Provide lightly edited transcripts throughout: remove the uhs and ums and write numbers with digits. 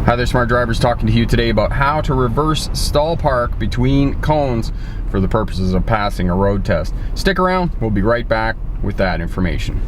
Hi there, smart drivers, talking to you today about how to reverse stall park between cones for the purposes of passing a road test. Stick around, we'll be right back with that information.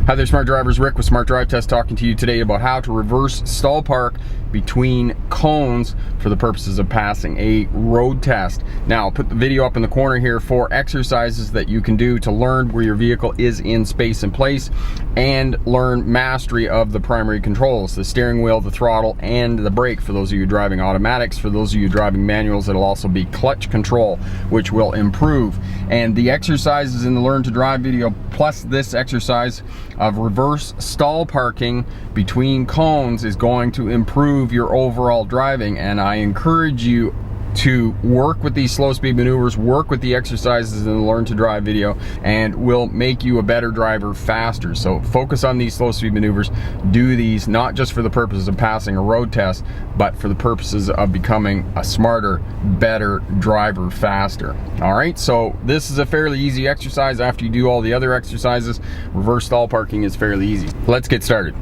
Hi there, smart drivers. Rick with Smart Drive Test talking to you today about how to reverse stall park between cones for the purposes of passing a road test. Now, I'll put the video up in the corner here for exercises that you can do to learn where your vehicle is in space and place and learn mastery of the primary controls, the steering wheel, the throttle, and the brake for those of you driving automatics. For those of you driving manuals, it'll also be clutch control, which will improve. And the exercises in the Learn to Drive video, plus this exercise of reverse stall parking between cones, is going to improve your overall driving. And I encourage you to work with these slow speed maneuvers, work with the exercises in the Learn to Drive video, and will make you a better driver faster. So focus on these slow speed maneuvers. Do these not just for the purposes of passing a road test, but for the purposes of becoming a smarter, better driver faster. All right, so this is a fairly easy exercise. After you do all the other exercises, reverse stall parking is fairly easy. Let's get started.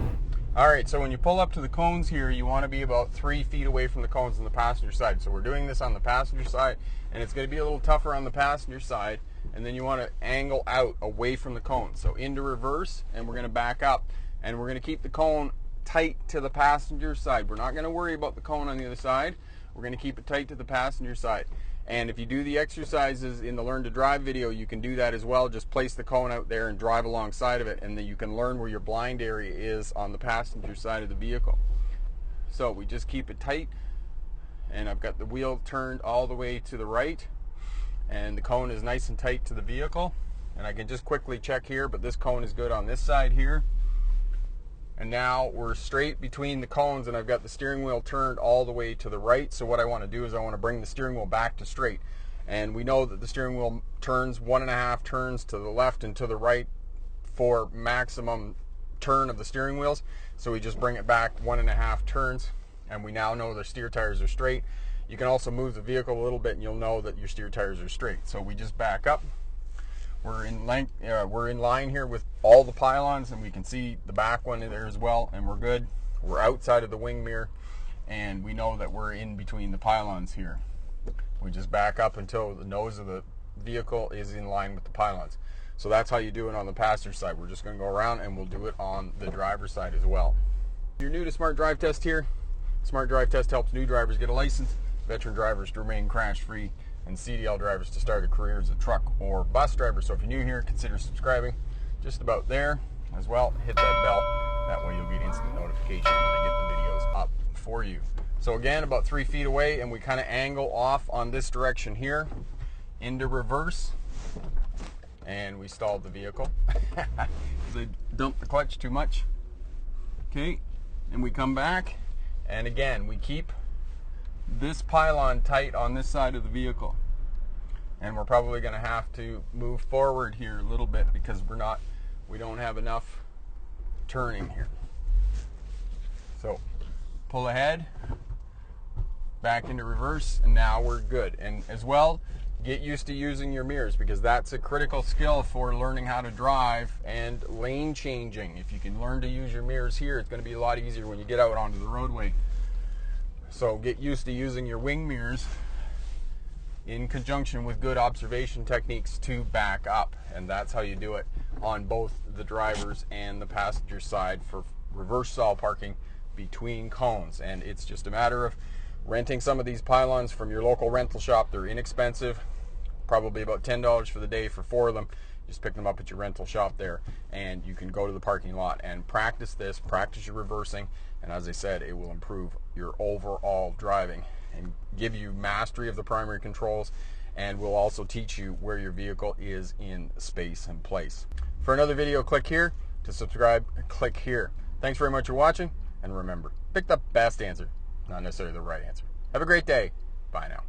All right, so when you pull up to the cones here, you want to be about 3 feet away from the cones on the passenger side. So we're doing this on the passenger side, and it's going to be a little tougher on the passenger side. And then you want to angle out away from the cone. So into reverse, and we're going to back up. And we're going to keep the cone tight to the passenger side. We're not going to worry about the cone on the other side. We're going to keep it tight to the passenger side. And if you do the exercises in the Learn to Drive video, you can do that as well. Just place the cone out there and drive alongside of it, and then you can learn where your blind area is on the passenger side of the vehicle. So we just keep it tight, and I've got the wheel turned all the way to the right, and the cone is nice and tight to the vehicle. And I can just quickly check here, but this cone is good on this side here. And now we're straight between the cones, and I've got the steering wheel turned all the way to the right. So what I want to do is I want to bring the steering wheel back to straight. And we know that the steering wheel turns 1.5 turns to the left and to the right for maximum turn of the steering wheels. So we just bring it back 1.5 turns, and we now know the steer tires are straight. You can also move the vehicle a little bit, and you'll know that your steer tires are straight. So we just back up. We're in line here with all the pylons, and we can see the back one there as well, and we're good. We're outside of the wing mirror, and we know that we're in between the pylons here. We just back up until the nose of the vehicle is in line with the pylons. So that's how you do it on the passenger side. We're just going to go around, and we'll do it on the driver's side as well. If you're new to Smart Drive Test here, Smart Drive Test helps new drivers get a license, veteran drivers to remain crash-free, and CDL drivers to start a career as a truck or bus driver. So if you're new here, consider subscribing. Just about there as well. Hit that bell. That way you'll get instant notification when I get the videos up for you. So again, about 3 feet away, and we kind of angle off on this direction here into reverse, and we stalled the vehicle. They dumped the clutch too much. Okay, and we come back, and again we keep this pylon tight on this side of the vehicle, and we're probably going to have to move forward here a little bit because we don't have enough turning here. So pull ahead, back into reverse, and now we're good. And as well, get used to using your mirrors, because that's a critical skill for learning how to drive and lane changing. If you can learn to use your mirrors here, it's going to be a lot easier when you get out onto the roadway. So get used to using your wing mirrors in conjunction with good observation techniques to back up. And that's how you do it on both the driver's and the passenger side for reverse stall parking between cones. And it's just a matter of renting some of these pylons from your local rental shop. They're inexpensive, probably about $10 for the day for 4 of them. Just pick them up at your rental shop there, and you can go to the parking lot and practice this, practice your reversing, and as I said, it will improve your overall driving and give you mastery of the primary controls, and will also teach you where your vehicle is in space and place. For another video, click here. To subscribe, click here. Thanks very much for watching, and remember, pick the best answer, not necessarily the right answer. Have a great day. Bye now.